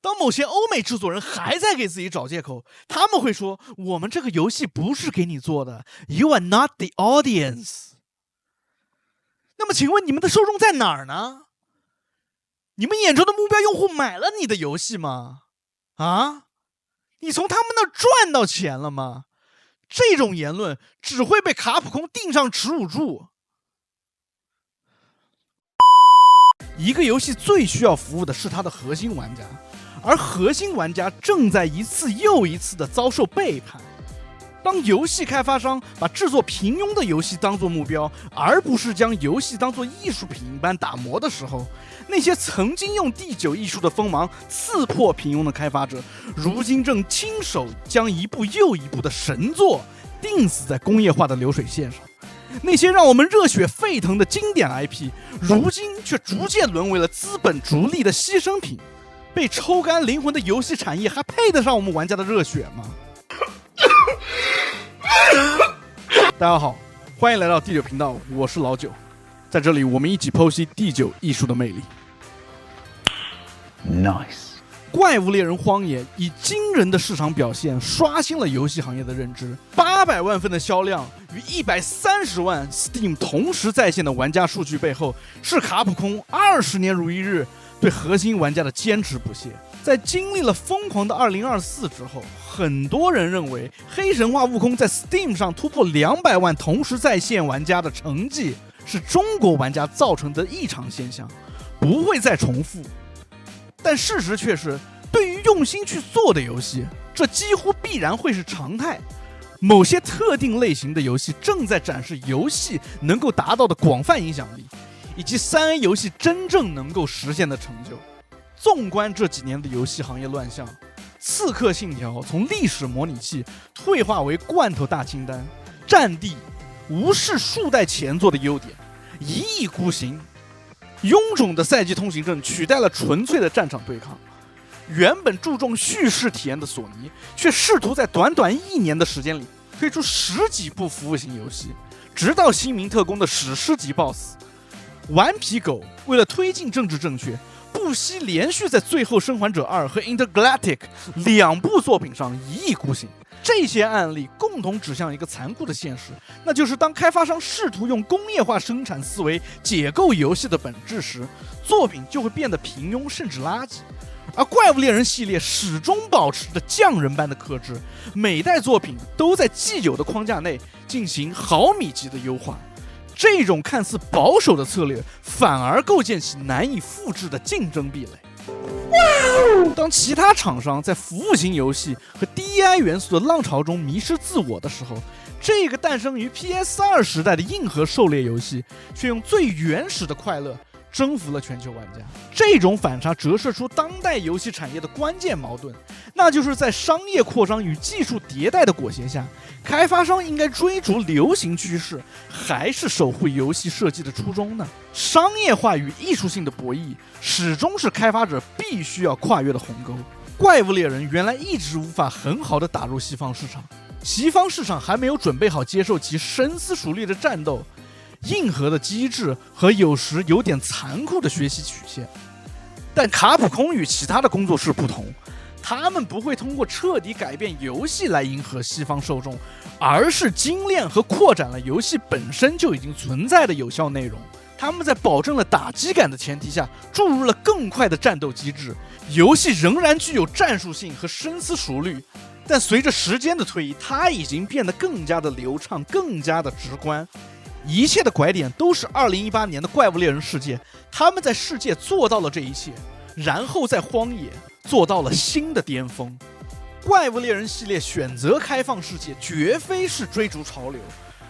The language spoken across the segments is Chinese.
当某些欧美制作人还在给自己找借口，他们会说我们这个游戏不是给你做的 You are not the audience。 那么请问你们的受众在哪儿呢？你们眼中的目标用户买了你的游戏吗？啊？你从他们那儿赚到钱了吗？这种言论只会被卡普空钉上耻辱柱。一个游戏最需要服务的是它的核心玩家，而核心玩家正在一次又一次地遭受背叛。当游戏开发商把制作平庸的游戏当作目标，而不是将游戏当作艺术品般打磨的时候，那些曾经用第9艺术的锋芒刺破平庸的开发者，如今正亲手将一部又一部的神作钉死在工业化的流水线上。那些让我们热血沸腾的经典 IP， 如今却逐渐沦为了资本逐利的牺牲品。被抽干灵魂的游戏产业还配得上我们玩家的热血吗？大家好，欢迎来到第9频道，我是老九，在这里我们一起剖析第9艺术的魅力。Nice。怪物猎人荒野以惊人的市场表现刷新了游戏行业的认知，800万份的销量与130万 Steam 同时在线的玩家数据背后，是卡普空20年如一日对核心玩家的坚持不懈。在经历了疯狂的2024之后，很多人认为黑神话悟空在 Steam 上突破200万同时在线玩家的成绩是中国玩家造成的异常现象，不会再重复。但事实却是，对于用心去做的游戏，这几乎必然会是常态。某些特定类型的游戏正在展示游戏能够达到的广泛影响力，以及3A 游戏真正能够实现的成就。纵观这几年的游戏行业乱象，刺客信条从历史模拟器退化为罐头大清单，战地无视数代前作的优点，一意孤行。臃肿的赛季通行证取代了纯粹的战场对抗，原本注重叙事体验的索尼，却试图在短短1年的时间里推出10几部服务型游戏，直到新民特工的史诗级 BOSS。顽皮狗为了推进政治正确，不惜连续在《最后生还者2》和《Intergalactic》2部作品上一意孤行。这些案例共同指向一个残酷的现实，那就是当开发商试图用工业化生产思维解构游戏的本质时，作品就会变得平庸甚至垃圾。而怪物猎人系列始终保持着匠人般的克制，每代作品都在既有的框架内进行毫米级的优化。这种看似保守的策略，反而构建起难以复制的竞争壁垒。当其他厂商在服务型游戏和 DEI 元素的浪潮中迷失自我的时候，这个诞生于 PS2 时代的硬核狩猎游戏却用最原始的快乐征服了全球玩家。这种反差折射出当代游戏产业的关键矛盾，那就是在商业扩张与技术迭代的裹挟下，开发商应该追逐流行趋势，还是守护游戏设计的初衷呢？商业化与艺术性的博弈始终是开发者必须要跨越的鸿沟。怪物猎人原来一直无法很好的打入西方市场，西方市场还没有准备好接受其深思熟虑的战斗、硬核的机制和有时有点残酷的学习曲线。但卡普空与其他的工作室不同，他们不会通过彻底改变游戏来迎合西方受众，而是精炼和扩展了游戏本身就已经存在的有效内容。他们在保证了打击感的前提下，注入了更快的战斗机制，游戏仍然具有战术性和深思熟虑，但随着时间的推移，它已经变得更加的流畅，更加的直观。一切的拐点都是2018年的怪物猎人世界，他们在世界做到了这一切，然后在荒野做到了新的巅峰。怪物猎人系列选择开放世界，绝非是追逐潮流，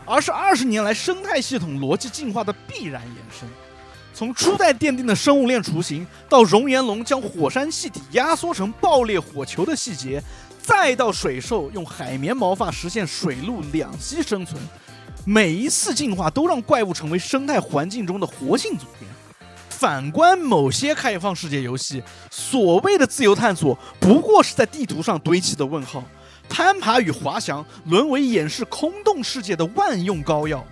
而是20年来生态系统逻辑进化的必然延伸。从初代奠定的生物链雏形，到熔岩龙将火山气体压缩成爆裂火球的细节，再到水兽用海绵毛发实现水陆两栖生存，每一次进化都让怪物成为生态环境中的活性组件。反观某些开放世界游戏，所谓的自由探索不过是在地图上堆砌的问号，攀爬与滑翔沦为掩饰空洞世界的万用膏药。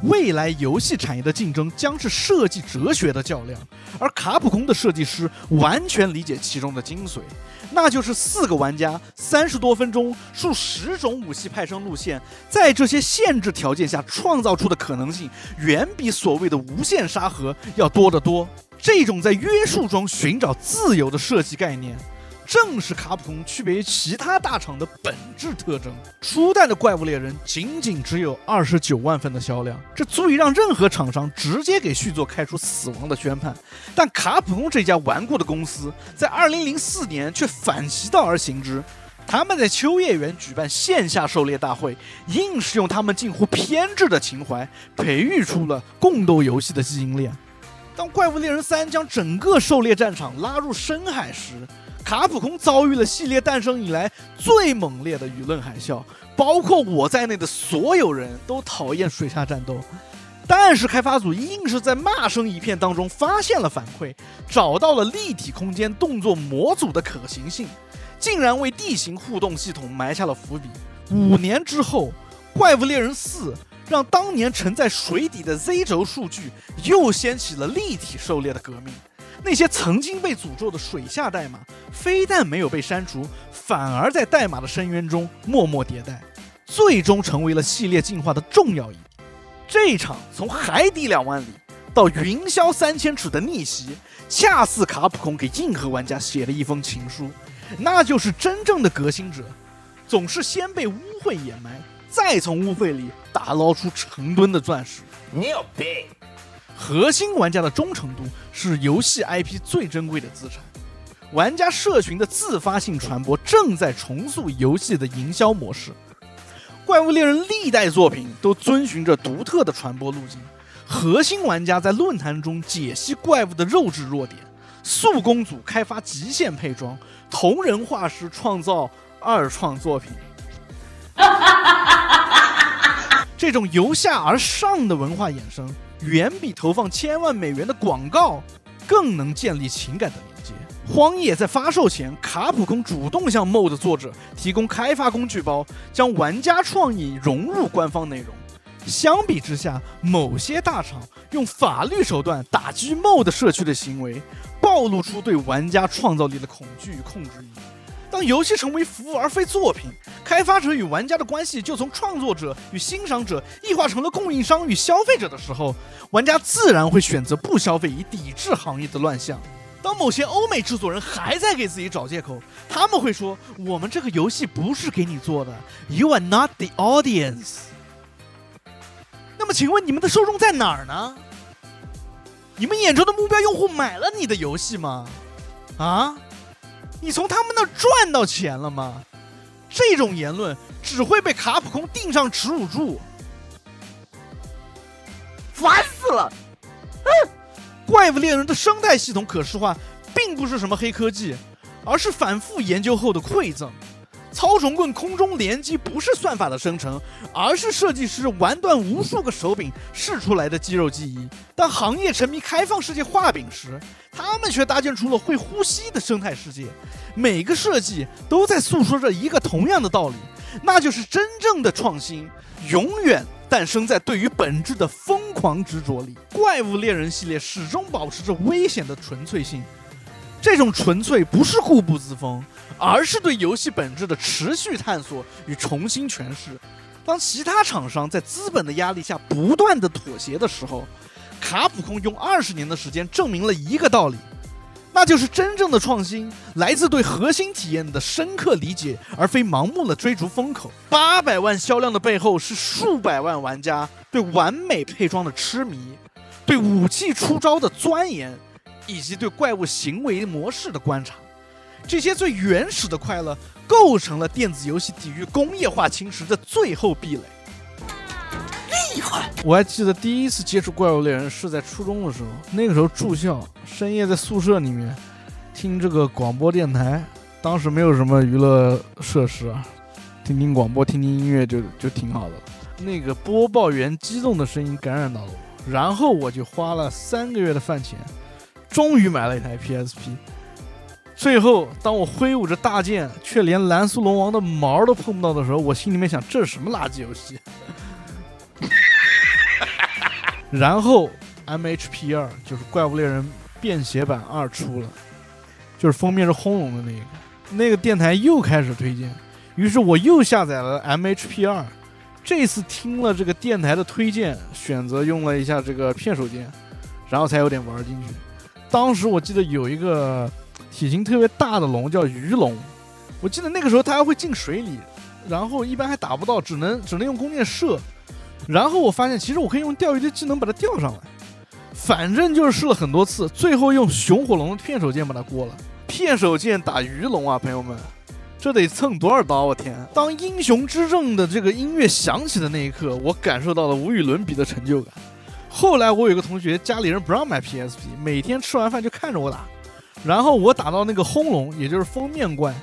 未来游戏产业的竞争将是设计哲学的较量，而卡普空的设计师完全理解其中的精髓，那就是4个玩家30多分钟数10种武器派生路线，在这些限制条件下创造出的可能性，远比所谓的无限沙盒要多得多。这种在约束中寻找自由的设计概念，正是卡普空区别于其他大厂的本质特征。初代的怪物猎人仅仅只有29万份的销量，这足以让任何厂商直接给续作开出死亡的宣判。但卡普空这家顽固的公司，在2004年却反其道而行之。他们在秋叶原举办线下狩猎大会，硬是用他们近乎偏执的情怀，培育出了共斗游戏的基因链。当怪物猎人3将整个狩猎战场拉入深海时，卡普空遭遇了系列诞生以来最猛烈的舆论海啸，包括我在内的所有人都讨厌水下战斗。但是开发组硬是在骂声一片当中发现了反馈，找到了立体空间动作模组的可行性，竟然为地形互动系统埋下了伏笔。5年之后，怪物猎人4让当年沉在水底的 Z 轴数据又掀起了立体狩猎的革命。那些曾经被诅咒的水下代码，非但没有被删除，反而在代码的深渊中默默迭代，最终成为了系列进化的重要一步。这一场从海底2万里到云霄3000尺的逆袭，恰似卡普空给硬核玩家写的一封情书，那就是真正的革新者总是先被污秽掩埋，再从污秽里打捞出成吨的钻石。牛逼！核心玩家的忠诚度是游戏 IP 最珍贵的资产，玩家社群的自发性传播正在重塑游戏的营销模式。怪物猎人历代作品都遵循着独特的传播路径，核心玩家在论坛中解析怪物的肉质弱点，速攻组开发极限配装，同人画师创造二创作品。这种由下而上的文化衍生，远比投放千万美元的广告更能建立情感的连接。荒野在发售前，卡普空主动向 MOD 作者提供开发工具包，将玩家创意融入官方内容。相比之下，某些大厂用法律手段打击 MOD 社区的行为，暴露出对玩家创造力的恐惧与控制欲。当游戏成为服务而非作品，开发者与玩家的关系就从创作者与欣赏者异化成了供应商与消费者的时候，玩家自然会选择不消费以抵制行业的乱象。当某些欧美制作人还在给自己找借口，他们会说，我们这个游戏不是给你做的， You are not the audience。 那么请问你们的受众在哪儿呢？你们眼中的目标用户买了你的游戏吗？啊？你从他们那儿赚到钱了吗？这种言论只会被卡普空钉上耻辱柱。烦死了！怪物猎人的生态系统可视化并不是什么黑科技，而是反复研究后的馈赠。操虫棍空中连击不是算法的生成，而是设计师玩断无数个手柄试出来的肌肉记忆。当行业沉迷开放世界画饼时，他们却搭建出了会呼吸的生态世界。每个设计都在诉说着一个同样的道理，那就是真正的创新永远诞生在对于本质的疯狂执着里。怪物猎人系列始终保持着危险的纯粹性，这种纯粹不是固步自封，而是对游戏本质的持续探索与重新诠释。当其他厂商在资本的压力下不断的妥协的时候，卡普空用20年的时间证明了一个道理，那就是真正的创新来自对核心体验的深刻理解，而非盲目的追逐风口。800万销量的背后是数百万玩家对完美配装的痴迷，对武器出招的钻研，以及对怪物行为模式的观察。这些最原始的快乐构成了电子游戏抵御工业化侵蚀的最后壁垒。厉害！我还记得第一次接触怪物猎人是在初中的时候，那个时候住校，深夜在宿舍里面听这个广播电台，当时没有什么娱乐设施啊，听听广播听听音乐就挺好的。那个播报员激动的声音感染到了我，然后我就花了3个月的饭钱终于买了一台 PSP。 最后当我挥舞着大剑却连蓝苏龙王的毛都碰不到的时候，我心里面想，这是什么垃圾游戏。然后 MHP2 就是怪物猎人便携版2出了，就是封面是轰龙的那个电台又开始推荐，于是我又下载了 MHP2。这次听了这个电台的推荐，选择用了一下这个片手键，然后才有点玩进去。当时我记得有一个体型特别大的龙叫鱼龙，我记得那个时候它还会进水里，然后一般还打不到，只能用弓箭射。然后我发现其实我可以用钓鱼的技能把它钓上来，反正就是试了很多次，最后用熊火龙的片手剑把它过了。片手剑打鱼龙啊，朋友们，这得蹭多少刀？我天！当英雄之证的这个音乐响起的那一刻，我感受到了无与伦比的成就感。后来我有个同学家里人不让买 PSP， 每天吃完饭就看着我打，然后我打到那个轰龙，也就是封面怪。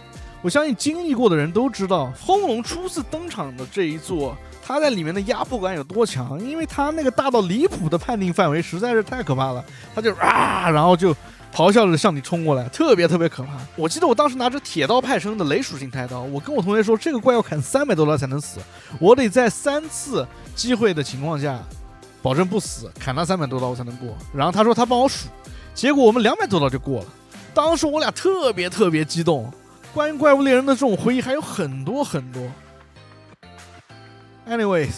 我相信经历过的人都知道，轰龙初次登场的这一座，它在里面的压迫感有多强，因为它那个大到离谱的判定范围实在是太可怕了，它就然后就咆哮着向你冲过来，特别可怕。我记得我当时拿着铁刀派生的雷属性太刀，我跟我同学说，这个怪要砍300多刀才能死，我得在3次机会的情况下保证不死，砍他300多刀我才能过。然后他说他帮我数，结果我们200多刀就过了。当时我俩特别激动。关于怪物猎人的这种回忆还有很多。Anyways，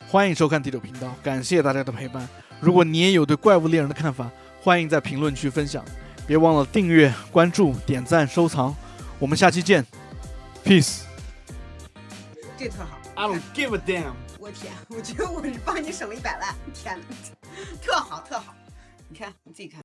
欢迎收看第6频道，感谢大家的陪伴。如果你也有对怪物猎人的看法，欢迎在评论区分享，别忘了订阅、关注、点赞、收藏。我们下期见 ，Peace。这特好 I don't give a damn。我天，我觉得我是帮你省了100万，天哪，特好，你看你自己看。